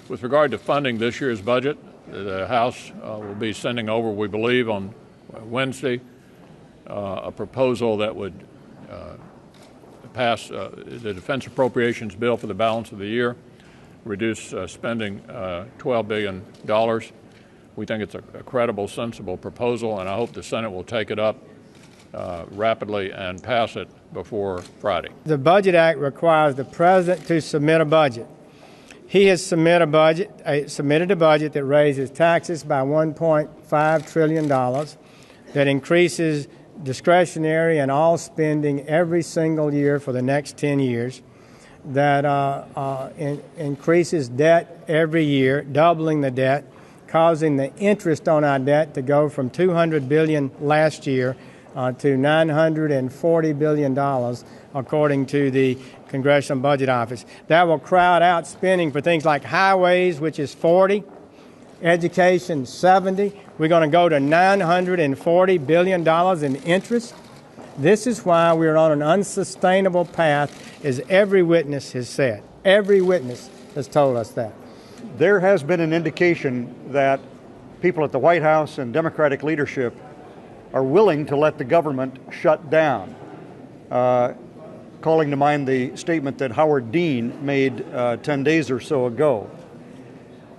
With regard to funding this year's budget, the House will be sending over, we believe, on Wednesday, a proposal that would pass the defense appropriations bill for the balance of the year, reduce spending $12 billion. We think it's a credible, sensible proposal, and I hope the Senate will take it up rapidly and pass it before Friday. The Budget Act requires the President to submit a budget. He has submitted a budget that raises taxes by $1.5 trillion, that increases discretionary and all spending every single year for the next 10 years, that increases debt every year, doubling the debt, causing the interest on our debt to go from $200 billion last year to $940 billion, according to the Congressional Budget Office. That will crowd out spending for things like highways, which is 40, education 70. We're going to go to $940 billion in interest. This is why we're on an unsustainable path, as every witness has said. Every witness has told us that. There has been an indication that people at the White House and Democratic leadership are willing to let the government shut down, calling to mind the statement that Howard Dean made 10 days or so ago.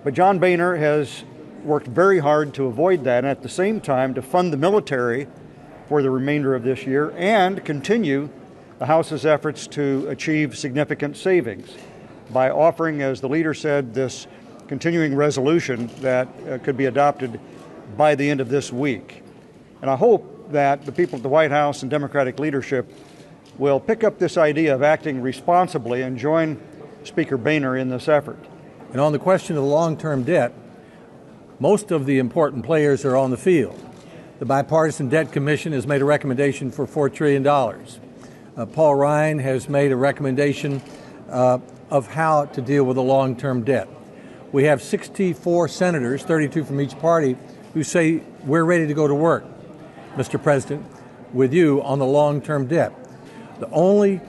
But John Boehner has worked very hard to avoid that, and at the same time to fund the military for the remainder of this year and continue the House's efforts to achieve significant savings by offering, as the leader said, this continuing resolution that could be adopted by the end of this week. And I hope that the people at the White House and Democratic leadership will pick up this idea of acting responsibly and join Speaker Boehner in this effort. And on the question of the long-term debt, most of the important players are on the field. The Bipartisan Debt Commission has made a recommendation for $4 trillion. Paul Ryan has made a recommendation of how to deal with the long-term debt. We have 64 senators, 32 from each party, who say we're ready to go to work, Mr. President, with you on the long-term debt. The only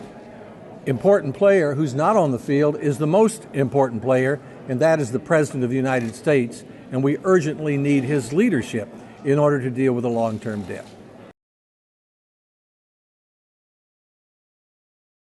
important player who's not on the field is the most important player, and that is the President of the United States, and we urgently need his leadership in order to deal with the long-term debt.